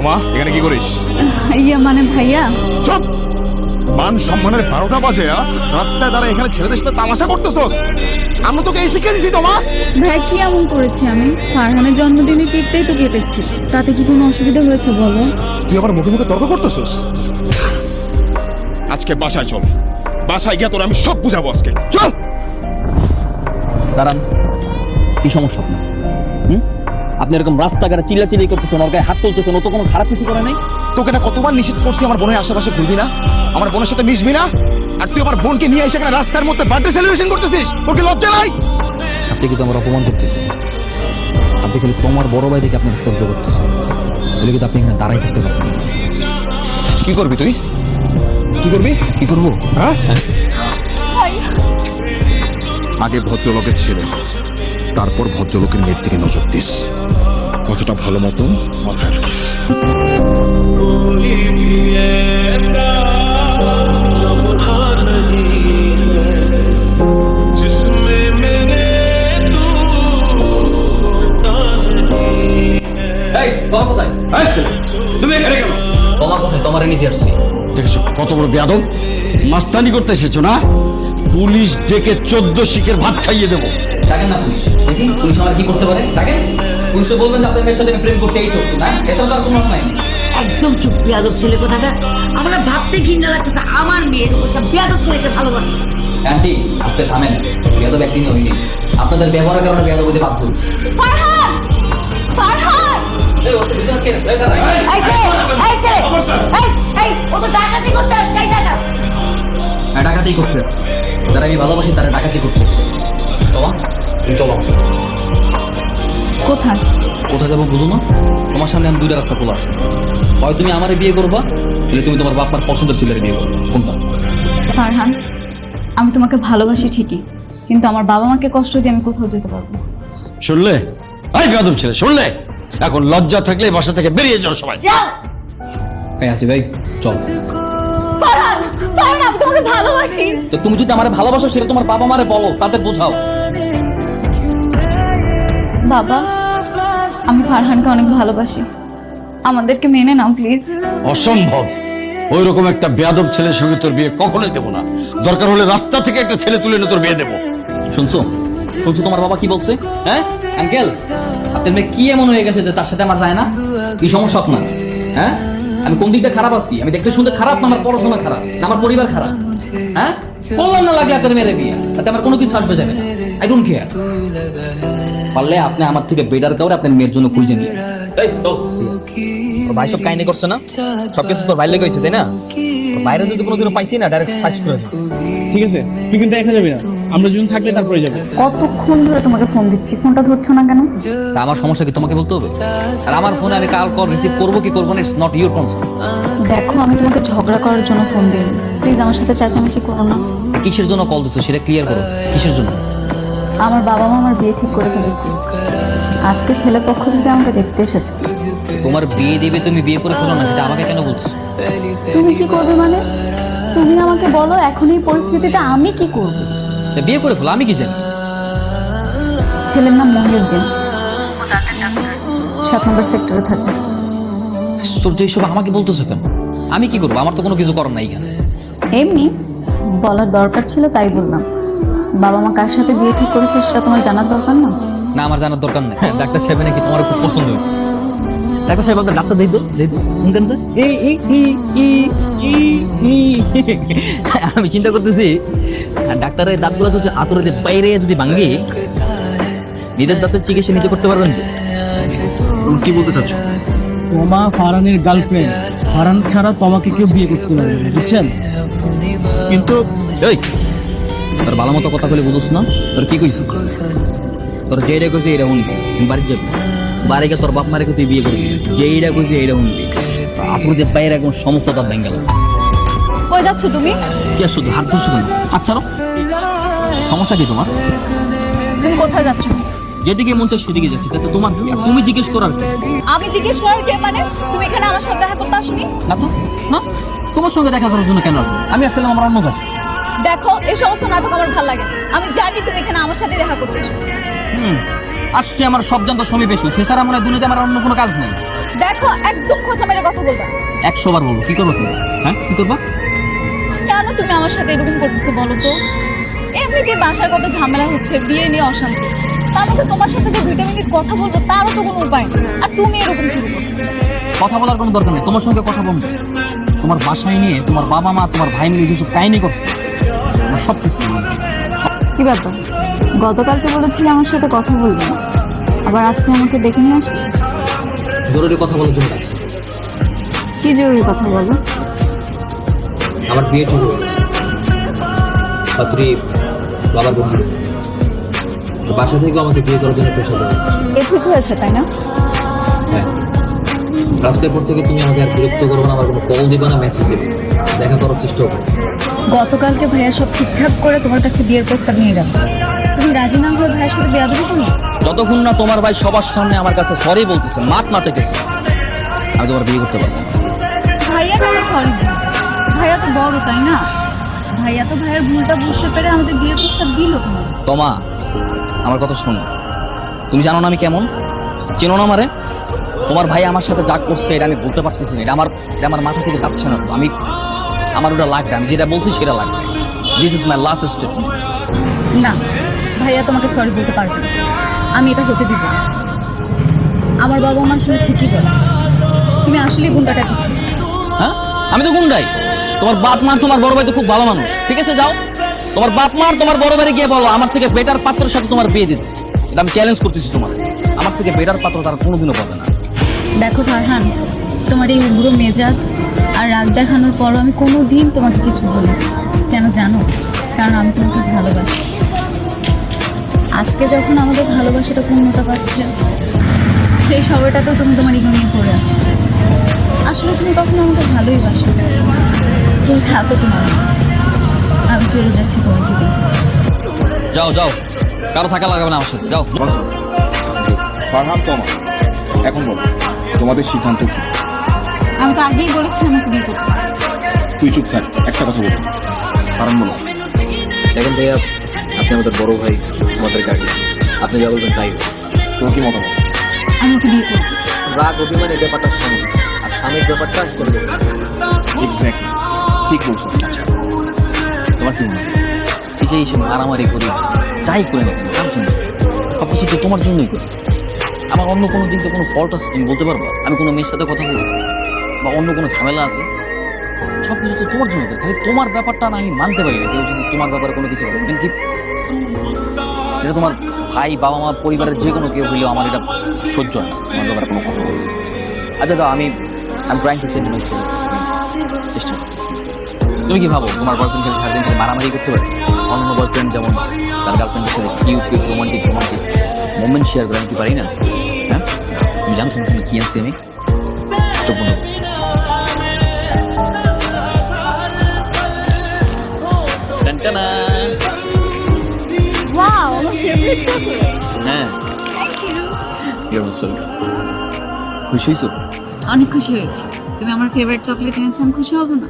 তোমা এখানে কি করিস? ইয়া মানে ভাইয়া, চুপ! মান সম্মানের 12টা বাজে রাস্তায় দাঁড়া এখানে ছেলেদের সাথে তামাশা করতেছস? আমরা তোকে এই শিক্ষা দিছি তোমা? ভাই কি এমন করেছি আমি? ফারহানের জন্মদিনের কেকটাই তো কেটেছি, তাতে কি কোনো অসুবিধা হয়েছে বলো? তুই আবার মুখে মুখে তর্ক করতেছস? আজকে বাসায় চল, বাসায় গিয়ে তোর আমি সব বুঝাবো আজকে। চল! দাঁড়ান, কি সমস্যা আপনার? আপনি এরকম রাস্তাঘাটে চিল্লাচিল্লি করতেছেন, ওর গায়ে হাত তুলতেছেন, ও তো কোনো খারাপ কিছু করে নাই। তোকে না কতবার নিষেধ করছি আমার বোনের আশেপাশে ঘুরবি না, আমার বোনের সাথে মিশবি না, আর তুই আমার বোনকে নিয়ে এসে এখানে রাস্তার মধ্যে বার্থডে সেলিব্রেশন করতেছিস। তোর কি লজ্জা নাই? আপনি কিন্তু আমার অপমান করতেছেন। আপনি খালি তোমার বড় ভাই দেখে আপনাকে সহ্য করতেছেন, বলে কিন্তু আপনি এখানে দাঁড়াই থাকতে পারবেন। কি করবি তুই? কি করবি? কি করবো? হ্যাঁ, আগে ভদ্রলোকের ছেলে, তারপর ভদ্রলোকের মেয়ের দিকে নজর দিস। কথাটা ভালো মতো মাথায় রাখিস। তুমি এখানে কেন? তোমার কোথায়? তোমার এনে দিয়ে আসছি। দেখেছো কত বড় বেয়াদব, মাস্তানি করতে এসেছো না? পুলিশ ডেকে 14 শিখের ভাত খাইয়ে দেবো। ডাকেন না পুলিশ, দেখি পুলিশ আমার কি করতে পারে। ডাকেন, পুলিশে বলবেন যে আপনার মেয়ের সাথে আমি প্রেম করছি, এই চোখ না, এছাড়া তার কোনো নাই। একদম চুপ, বেয়াদব ছেলে কোথাকার। আমরা ভাবতে ঘৃণা লাগতেছে আমার মেয়ের একটা বেয়াদব ছেলেকে ভালোবাসে। আন্টি আসতে থামেন, বেয়াদব একদিন হয়নি, আপনাদের ব্যবহারের কারণে বেয়াদব হতে বাধ্য। ফারহান! ফারহান! এই ছেলে, ও তো ডাকাতি করতে আসছে, এই ডাকাত। হ্যাঁ, ডাকাতি করতে আসছে। যারা আমি ভালোবাসি তারা ডাকাতি করতে আসছে। তোমা তুমি চলো আমার সাথে। কোথায়? কোথায় যাবো বুঝো না? তোমার সামনে আমি দুইটা রাস্তা খোলা আছে, হয় তুমি আমারে বিয়ে করবা, তাহলে তুমি তোমার বাপ মার পছন্দের ছেলের বিয়ে করবা। কোনটা? ফারহান, আমি তোমাকে ভালোবাসি ঠিকই, কিন্তু আমার বাবা মাকে কষ্ট দিয়ে আমি কোথাও যেতে পারবো না। শুনলে? এই বেয়াদব ছেলে, শুনলে? এখন লজ্জা থাকলে বাসা থেকে বেরিয়ে যাও সবাই। যাও। হ্যাঁ আসি ভাই, চল। ফারহান! ফারহান, আমি তোমাকে ভালোবাসি। তো তুমি যদি আমার ভালোবাসো সেটা তোমার বাবা মারে বলো, তাদের বোঝাও। বাবা, আমি ফারহানকে অনেক ভালোবাসি, আমাদেরকে মেনে নাও প্লিজ। অসম্ভব, ওই রকম একটা বেয়াদব ছেলের সঙ্গে তোর বিয়ে কখনোই দেবো না। দরকার হলে রাস্তা থেকে একটা ছেলে তুলে এনে তোর বিয়ে দেবো। শুনছো? শুনছো তোমার বাবা কি বলছে? হ্যাঁ আঙ্কেল, আপনার মেয়ে কি এমন হয়ে গেছে যে তার সাথে আমার যায় না? কি সমস্যা আপনার? হ্যাঁ, আমি কোন দিকটা খারাপ আছি? আমি দেখতে শুনতে খারাপ না আমার পড়াশোনা খারাপ না আমার পরিবার খারাপ? হ্যাঁ, বললাম না লাগে আপনার মেয়ের বিয়ে, তাতে আমার কোনো কিছু আসবে যাবে না। I don't care. পারলে আপনি আমার থেকে বেটার কাউরে আপনার মেয়ের জন্য খুঁজে নিয়ে। এই চল, তোর ভাই সব কাহিনী করছে না, সবকিছু তোর ভাই লেগে হয়েছে তাই না? বাইরে যদি কোনোদিনও পাইছি না, ডাইরেক্ট সার্চ করে দেব। ঠিক আছে, তুই কিন্তু দেখা যাবি না, আমরা যখন থাকলে তারপরে যাবো। কতক্ষণ ধরে তোমাকে ফোন দিচ্ছি, ফোনটা ধরছো না কেন? তা আমার সমস্যা কি তোমাকে বলতে হবে? আর আমার ফোনে আমি কাল কল রিসিভ করবো কি করবো না, ইটস নট ইউর কনসার্ন। দেখো, আমি তোমাকে ঝগড়া করার জন্য ফোন দিইনি, প্লিজ আমার সাথে চেঁচামেচি করো না। কিসের জন্য কল দিচ্ছ সেটা ক্লিয়ার করো, কিসের জন্য? আমার বাবা মা আমার বিয়ে ঠিক করে ফেলেছে, আজকে ছেলে পক্ষ থেকে আমাকে দেখতে এসেছে। তোমার বিয়ে দিবে, তুমি বিয়ে করে ফেলো না, সেটা আমাকে কেন বলছো? তুমি কি করবে মানে? তুমি আমাকে বলো এখন এই পরিস্থিতিতে আমি কি করব? বিয়ে করে ফেলো, আমি কি জানি? ছেলের নাম মহিউদ্দিন, ও দাঁতের ডাক্তার, 7 নম্বর সেক্টরে থাকে। আশ্চর্য, এইসব আমাকে বলতেছো কেন? আমি কি করবো? আমার তো কোনো কিছু করার নাই কেন? এমনি বলার দরকার ছিল তাই বললাম। বাবা মা কার সাথে বিয়ে ঠিক করেছে সেটা তোমার জানার দরকার না? না, আমার জানার দরকার নেই। ডাক্তার সাহেব নাকি তোমার খুব পছন্দ হয়েছে। ডাক্তার সাহেব আপনার ডাক্তার দেই তো আমি চিন্তা করতেছি, ডাক্তারের দাঁতগুলো যদি আতরে বাইরে যদি ভাঙ্গি, নিজের দাঁতের চিকিৎসা নিজে করতে পারবেন তো? কি বলতে চাচ্ছ? তোমা ফারহানের গার্লফ্রেন্ড, ফারহান ছাড়া তোমাকে কেউ বিয়ে করতে পারবে না, বুঝছেন? কিন্তু এই তোর ভালো মতো কথা বলে বুঝছ না? তোর কি কইছি? তোর যেটা কইছি এটা শুনবি, তুমি বাড়ি যাবি, বাড়ি গিয়ে তোর বাপ মারে তুই বিয়ে করবি, যেইটা কইছি এইটা শুনবি। আতর দিয়ে বাইরে একদম সমস্ত তার ভেঙে গেল। কই যাচ্ছ তুমি? কি আর শুধু হাত ধরছো কেন? হাত ছাড়ো। সমস্যা কি তোমার? তুমি কোথায় যাচ্ছ? যেদিকে মন চায় সেদিকে যাচ্ছি, তাতে তোমার কি? আর তুমি জিজ্ঞেস করার কি? আমি জিজ্ঞেস করার কে মানে? তুমি এখানে আমার সাথে দেখা করতে আসোনি? না তো, না, তোমার সঙ্গে দেখা করার জন্য কেন আসবো? আমি আসছিলাম আমার অন্য কাজ। দেখো, এই সমস্ত নাটক আমার ভালো লাগে। আমি জানি তুমি এখানে আমার সাথে দেখা করতে এসেছো। আসছে আমার সব জানতো সমীপ এসু, সে ছাড়া মনে হয় দুনিয়াতে আমার অন্য কোনো কাজ নেই। দেখো একদম খোঁচা মেরে কথা বলবা 100 বার বলবো, কি করবো তুমি? হ্যাঁ, কি করবা? কেন তুমি আমার সাথে এরকম করতেছো বলো তো? এমনিতে বাসায় কত ঝামেলা হচ্ছে, বিয়ে নিয়ে অশান্তি, তার মধ্যে তোমার সাথে যে 2 মিনিট কথা বলবো তারও তো কোনো উপায় নেই, আর তুমি এরকম শুরু করছো। কথা বলার কোনো দরকার নেই, তোমার সঙ্গে কথা বলবো। তোমার বাসায় নিয়ে তোমার বাবা মা তোমার ভাই মিলে যেসব কাহিনী করছে, আমার সব কিছু কি ব্যাপার, গতকালকে বলেছিলে আমার সাথে কথা বলবে না, আবার আজকে আমাকে ডেকে নিয়ে আসো? জরুরি কথা বলার জন্য ডাকছি। কি জরুরি কথা বলো? আমার বিয়ে ঠিক হয়ে গেছে। ছাত্রী বাবার বন্ধু, বাসা থেকে আমাকে বিয়ে করার জন্য প্রেশার দেওয়া হচ্ছে। এ ঠিক হয়েছে তাই না? হ্যাঁ, আজকের পর থেকে তুমি আমাকে আর বিরক্ত করবে না, আমার কোনো কল দিবে না, মেসেজ দেবে, দেখা করার চেষ্টাও করবে। গতকালকে ভাইয়া সব ঠিকঠাক করে তোমার কাছে বিয়ের প্রস্তাব নিয়ে গেল, তুমি রাজি না হয়ে ভাইয়ের সাথে বিয়ে দেবে কেন? যতক্ষণ না তোমার ভাই সবার সামনে আমার কাছে সরি বলতেছে, মাপ না চেকেছে, আমি তোমার বিয়ে করতে পারবো না। ভাইয়া কেন সরি? ভাইয়া তো বড় তাই না? ভাইয়া তো ভাইয়ের ভুলটা বুঝতে পেরে আমাদের বিয়ের প্রস্তাব দিল কেন? তোমা, আমার কথা শোনো, তুমি জানো না আমি কেমন, চেনো না আমারে? তোমার ভাই আমার সাথে যা করছে এটা আমি বলতে পারতেছি না, এটা আমার মাথা থেকে যাচ্ছে না। তো আমার ওটা লাগবে, আমি যেটা বলছি সেটা লাগবে। This is my last statement. না, ভাইয়া তোমাকে সরি বলতে পারবে না, আমি এটা হতে দিব না। আমার বাবা মা আসলে ঠিকই বলে, তুমি আসলেই গুন্ডাটা দিচ্ছে। হ্যাঁ, আমি তো গুন্ডাই। তোমার বাপ মা তোমার বড় ভাই তো খুব ভালো মানুষ, ঠিক আছে যাও তোমার বাপ মা তোমার বড় ভাই গিয়ে বলো আমার থেকে বেটার পাত্রের সাথে তোমার বিয়ে দিতে। এটা আমি চ্যালেঞ্জ করতেছি তোমার, আমার থেকে বেটার পাত্র তারা কোনোদিনও পাবে না। দেখো ফারহান, তোমার এই উগ্র মেজাজ আর রাগ দেখানোর পরও আমি কোনোদিন তোমাকে কিছু বলি না। কেন জানো? কারণ আমি তোমাকে ভালোবাসি। আজকে যখন আমাদের ভালোবাসাটা পূর্ণতা পাচ্ছে, সেই সময়টাতেও তুমি তোমার ইগো নিয়ে পড়ে আছো। আসলে তুমি কখনো আমাকে ভালোই বাসো। তুমি থাকো তোমার, আমি চলে যাচ্ছি তোমার জীবনে। যাও যাও, কারো থাকা লাগাবে না আমার সাথে, যাও। ফারহান, তোমার এখন বলো তোমাদের সিদ্ধান্ত কি? আমি তো আগেই বলেছি আমাকে বিয়ে করতে। তুই চুপ থাক, একটা কথা বলো। ফারহান বলো। দেখেন ভাইয়া, আপনি আমাদের বড় ভাই, আমাদের গাড়ি, আপনি যা বলবেন তাই। তোর কি মতামত? আমি ওকে বিয়ে করবো। রাগ অভিমান এই ব্যাপারটা স্বামী, আর স্বামীর ব্যাপারটা চলবে। এক্স্যাক্টলি, ঠিক বলছো। তোমার কি মনে হয়? এই যে এইসব মারামারি করি, যাই করে না কেন, কার জন্য? সব কিছু তো তোমার জন্যই করি। আমার অন্য কোনো দিক দিয়ে কোনো ফল্ট আছে তুমি বলতে পারবো? আমি কোনো মেয়ের সাথে কথা বলি বা অন্য কোনো ঝামেলা আছে, সব কিছু তো তোমার জন্য করি। খালি তোমার ব্যাপারটা না আমি মানতে পারি না, কেউ যদি তোমার ব্যাপারে কোনো কিছু বলে কি এটা তোমার ভাই বাবা মা পরিবারের যে কোনো কেউ হইলেও আমার এটা সহ্য হয় না, তোমার ব্যাপারে কোনো কথা বলি। আচ্ছা দাও, আমি ট্রাইং টু চেঞ্জ মাই চেষ্টা করছি। তুমি কি ভাবো তোমার বয়ফ্রেন্ড সারাদিন সাথে মারামারি করতে পারে? অন্য বয়ফ্রেন্ড যেমন তার গার্লফ্রেন্ডের সাথে কিউট রোমান্টিক মোমেন্ট শেয়ার করে, আমি কি পারি না? হ্যাঁ, তুমি জানো তোমার কি আনছি আমি? ওয়াও, আমার ফেভারিট চকলেট। হ্যাঁ, থ্যাংক ইউ। খুশি হয়েছো? অনেক খুশি হয়েছি। তুমি আমার ফেভারিট চকলেট এনেছো, আমি খুশি হব না?